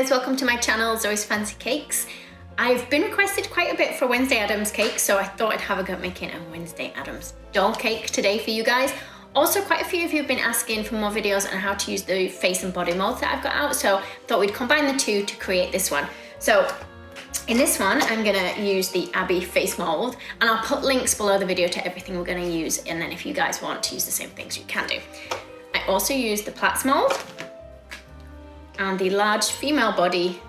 guys, welcome to my channel, Zoes Fancy Cakes. I've been requested quite a bit for Wednesday Addams cake, so I thought I'd have a go at making a Wednesday Addams doll cake today for you guys. Also, quite a few of you have been asking for more videos on how to use the face and body molds that I've got out, so I thought we'd combine the two to create this one. So in this one, I'm gonna use the Abby face mold, and I'll put links below the video to everything we're gonna use, and then if you guys want to use the same things, you can do. I also used the Platts mold and the large female body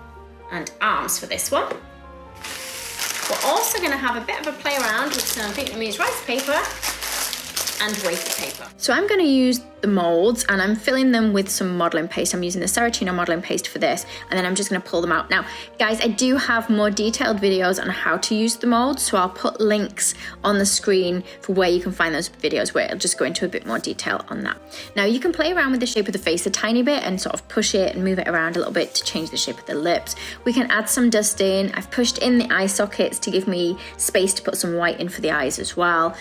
and arms for this one. We're also going to have a bit of a play around with some Vietnamese rice paper and wafer paper. So I'm going to use the molds and I'm filling them with some modeling paste. I'm using the Saracino modeling paste for this, and then I'm just going to pull them out. Now, guys, I do have more detailed videos on how to use the molds, so I'll put links on the screen for where you can find those videos where I'll just go into a bit more detail on that. Now, you can play around with the shape of the face a tiny bit and sort of push it and move it around a little bit to change the shape of the lips. We can add some dust in. I've pushed in the eye sockets to give me space to put some white in for the eyes as well.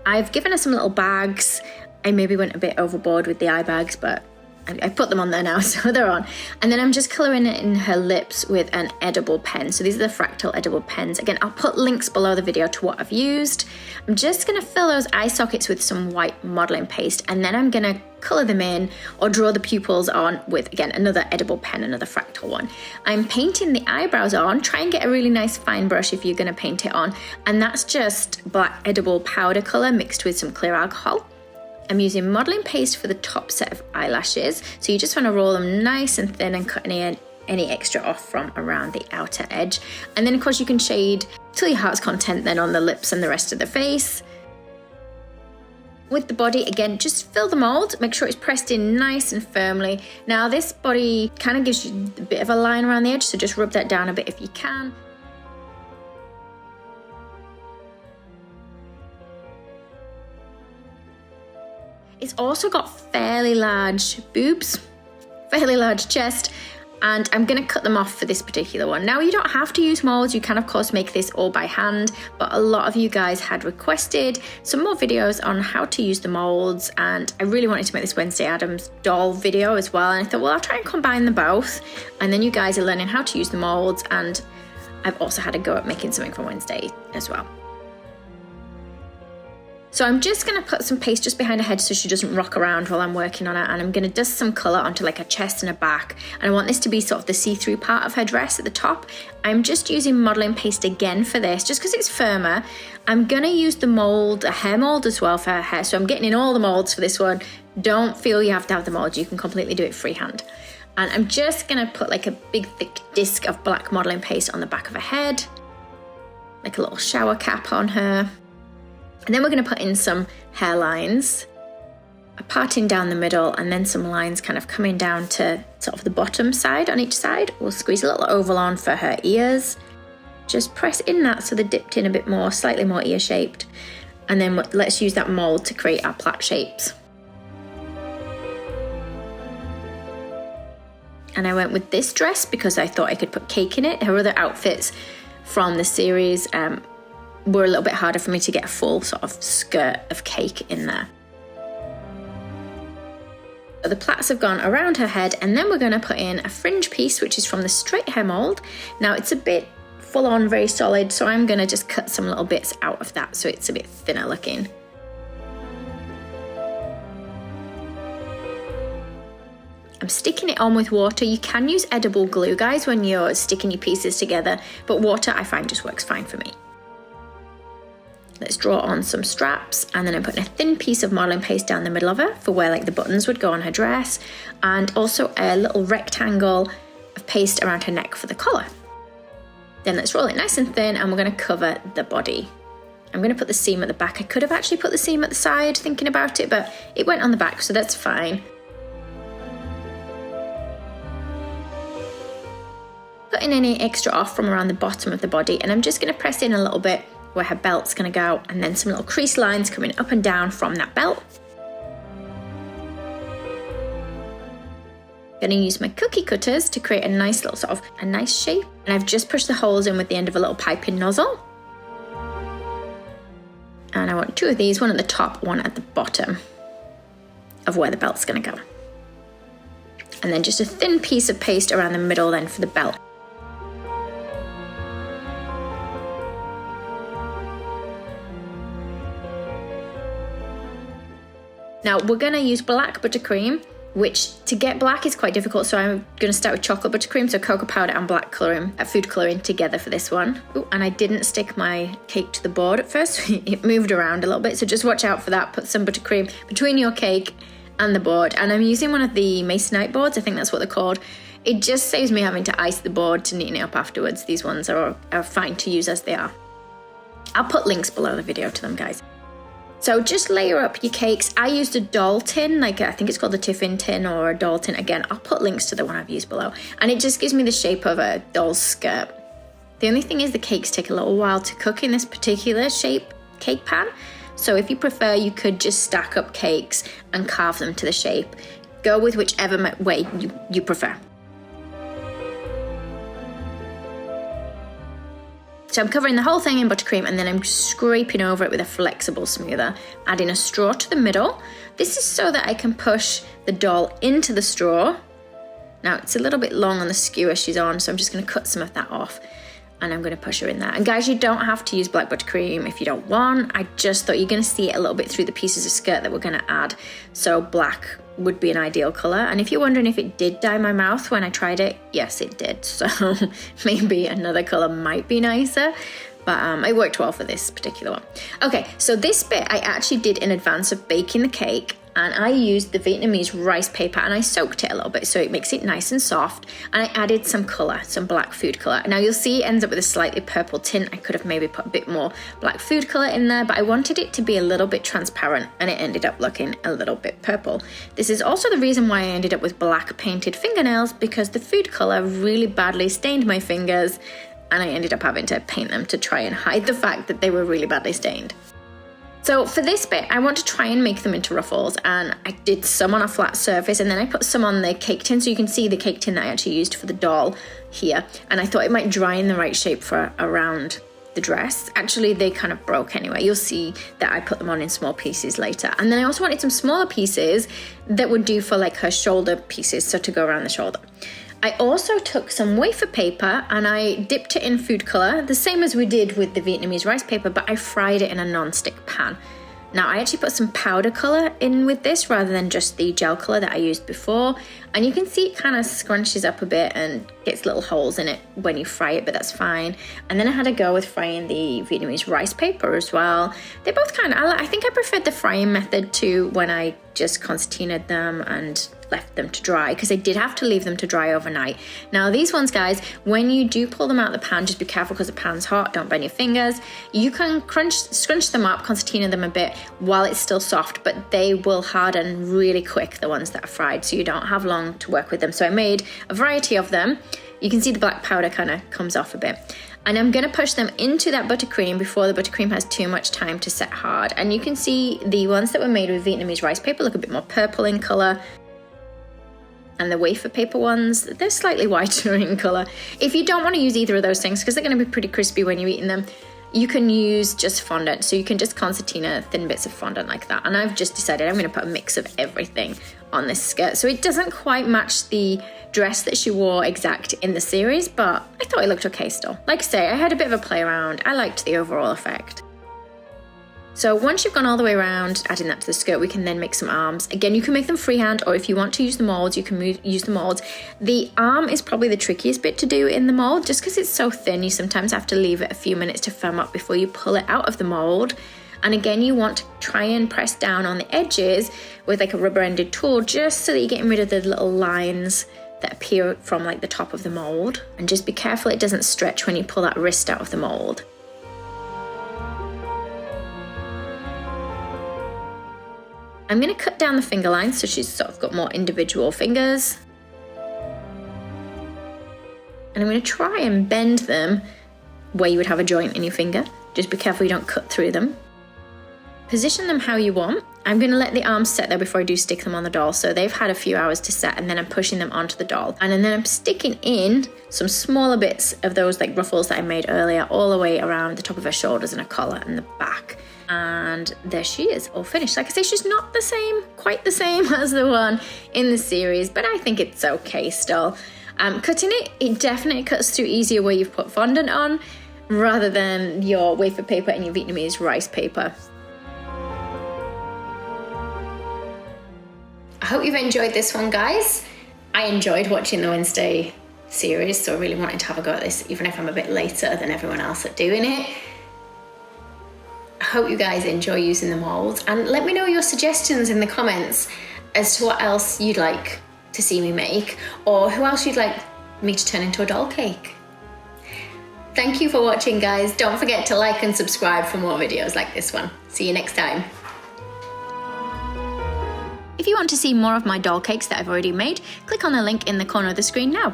I've given her some little bags. I maybe went a bit overboard with the eye bags, but I put them on there now, so they're on. And then I'm just colouring it in her lips with an edible pen. So these are the Fractal edible pens. Again, I'll put links below the video to what I've used. I'm just gonna fill those eye sockets with some white modelling paste, and then I'm gonna colour them in or draw the pupils on with, again, another edible pen, another Fractal one. I'm painting the eyebrows on. Try and get a really nice fine brush if you're gonna paint it on. And that's just black edible powder colour mixed with some clear alcohol. I'm using modelling paste for the top set of eyelashes. So you just want to roll them nice and thin and cut any extra off from around the outer edge. And then of course you can shade till your heart's content then on the lips and the rest of the face. With the body, again, just fill the mold, make sure it's pressed in nice and firmly. Now this body kind of gives you a bit of a line around the edge, so just rub that down a bit if you can. It's also got fairly large boobs, fairly large chest, and I'm going to cut them off for this particular one. Now, you don't have to use molds. You can, of course, make this all by hand, but a lot of you guys had requested some more videos on how to use the molds, and I really wanted to make this Wednesday Addams doll video as well, and I thought, well, I'll try and combine them both, and then you guys are learning how to use the molds, and I've also had a go at making something for Wednesday as well. So I'm just going to put some paste just behind her head so she doesn't rock around while I'm working on it, and I'm going to dust some colour onto like her chest and her back, and I want this to be sort of the see-through part of her dress at the top. I'm just using modelling paste again for this just because it's firmer. I'm going to use the mould, a hair mould as well for her hair, so I'm getting in all the moulds for this one. Don't feel you have to have the mould, you can completely do it freehand. And I'm just going to put like a big thick disc of black modelling paste on the back of her head, like a little shower cap on her. And then we're going to put in some hairlines, a parting down the middle, and then some lines kind of coming down to sort of the bottom side on each side. We'll squeeze a little oval on for her ears. Just press in that so they're dipped in a bit more, slightly more ear shaped. And then let's use that mold to create our plait shapes. And I went with this dress because I thought I could put cake in it. Her other outfits from the series were a little bit harder for me to get a full sort of skirt of cake in there. The plaits have gone around her head, and then we're going to put in a fringe piece which is from the straight hair mold. Now it's a bit full on, very solid, so I'm going to just cut some little bits out of that so it's a bit thinner looking. I'm sticking it on with water. You can use edible glue, guys, when you're sticking your pieces together, but water I find just works fine for me. Let's draw on some straps, and then I'm putting a thin piece of modelling paste down the middle of her for where like the buttons would go on her dress, and also a little rectangle of paste around her neck for the collar. Then let's roll it nice and thin, and we're going to cover the body. I'm going to put the seam at the back. I could have actually put the seam at the side thinking about it, but it went on the back, so that's fine. Cutting any extra off from around the bottom of the body, and I'm just going to press in a little bit where her belt's going to go, and then some little crease lines coming up and down from that belt. Going to use my cookie cutters to create a nice little sort of a nice shape, and I've just pushed the holes in with the end of a little piping nozzle. And I want two of these, one at the top, one at the bottom of where the belt's going to go. And then just a thin piece of paste around the middle then for the belt. Now we're gonna use black buttercream, which to get black is quite difficult, so I'm gonna start with chocolate buttercream, so cocoa powder and black colouring, food colouring together for this one. Ooh, and I didn't stick my cake to the board at first, it moved around a little bit, so just watch out for that. Put some buttercream between your cake and the board, and I'm using one of the masonite boards, I think that's what they're called. It just saves me having to ice the board to neaten it up afterwards. These ones are fine to use as they are. I'll put links below the video to them, guys. So just layer up your cakes. I used a doll tin, like I think it's called a tiffin tin or a doll tin. Again, I'll put links to the one I've used below. And it just gives me the shape of a doll's skirt. The only thing is the cakes take a little while to cook in this particular shape cake pan. So if you prefer, you could just stack up cakes and carve them to the shape. Go with whichever way you prefer. So I'm covering the whole thing in buttercream and then I'm scraping over it with a flexible smoother, adding a straw to the middle. This is so that I can push the doll into the straw. Now it's a little bit long on the skewer she's on, so I'm just going to cut some of that off and I'm going to push her in there. And guys, you don't have to use black buttercream if you don't want. I just thought you're going to see it a little bit through the pieces of skirt that we're going to add. So black would be an ideal colour. And if you're wondering if it did dye my mouth when I tried it, yes it did. So maybe another colour might be nicer, but it worked well for this particular one. Okay, so this bit I actually did in advance of baking the cake, and I used the Vietnamese rice paper and I soaked it a little bit so it makes it nice and soft, and I added some colour, some black food colour. Now you'll see it ends up with a slightly purple tint. I could have maybe put a bit more black food colour in there, but I wanted it to be a little bit transparent and it ended up looking a little bit purple. This is also the reason why I ended up with black painted fingernails, because the food colour really badly stained my fingers and I ended up having to paint them to try and hide the fact that they were really badly stained. So for this bit, I want to try and make them into ruffles, and I did some on a flat surface and then I put some on the cake tin, so you can see the cake tin that I actually used for the doll here, and I thought it might dry in the right shape for around the dress. Actually, they kind of broke anyway. You'll see that I put them on in small pieces later. And then I also wanted some smaller pieces that would do for like her shoulder pieces, so to go around the shoulder. I also took some wafer paper and I dipped it in food colour, the same as we did with the Vietnamese rice paper, but I fried it in a non-stick pan. Now I actually put some powder colour in with this rather than just the gel colour that I used before, and you can see it kind of scrunches up a bit and gets little holes in it when you fry it, but that's fine. And then I had a go with frying the Vietnamese rice paper as well. They both kind of, I think I preferred the frying method to when I just concertinaed them and left them to dry, because I did have to leave them to dry overnight. Now these ones, guys, when you do pull them out of the pan, just be careful because the pan's hot, don't burn your fingers. You can scrunch them up, concertina them a bit while it's still soft, but they will harden really quick, the ones that are fried, so you don't have long to work with them. So I made a variety of them. You can see the black powder kind of comes off a bit. And I'm going to push them into that buttercream before the buttercream has too much time to set hard. And you can see the ones that were made with Vietnamese rice paper look a bit more purple in colour. And the wafer paper ones, they're slightly whiter in colour. If you don't want to use either of those things, because they're going to be pretty crispy when you're eating them, you can use just fondant. So you can just concertina thin bits of fondant like that. And I've just decided I'm going to put a mix of everything on this skirt. So it doesn't quite match the dress that she wore exact in the series, but I thought it looked okay still. Like I say, I had a bit of a play around. I liked the overall effect. So once you've gone all the way around, adding that to the skirt, we can then make some arms. Again, you can make them freehand, or if you want to use the molds, you can use the molds. The arm is probably the trickiest bit to do in the mold, just because it's so thin. You sometimes have to leave it a few minutes to firm up before you pull it out of the mold. And again, you want to try and press down on the edges with like a rubber-ended tool, just so that you're getting rid of the little lines that appear from like the top of the mold. And just be careful it doesn't stretch when you pull that wrist out of the mold. I'm going to cut down the finger lines so she's sort of got more individual fingers. And I'm going to try and bend them where you would have a joint in your finger. Just be careful you don't cut through them. Position them how you want. I'm going to let the arms set there before I do stick them on the doll. So they've had a few hours to set, and then I'm pushing them onto the doll. And then I'm sticking in some smaller bits of those like ruffles that I made earlier all the way around the top of her shoulders and her collar and the back. And there she is, all finished. Like I say, she's not quite the same as the one in the series, but I think it's okay still. Cutting it definitely cuts through easier where you've put fondant on, rather than your wafer paper and your Vietnamese rice paper. I hope you've enjoyed this one, guys. I enjoyed watching the Wednesday series, so I really wanted to have a go at this, even if I'm a bit later than everyone else at doing it. I hope you guys enjoy using the molds, and let me know your suggestions in the comments as to what else you'd like to see me make, or who else you'd like me to turn into a doll cake. Thank you for watching, guys. Don't forget to like and subscribe for more videos like this one. See you next time. If you want to see more of my doll cakes that I've already made, click on the link in the corner of the screen now.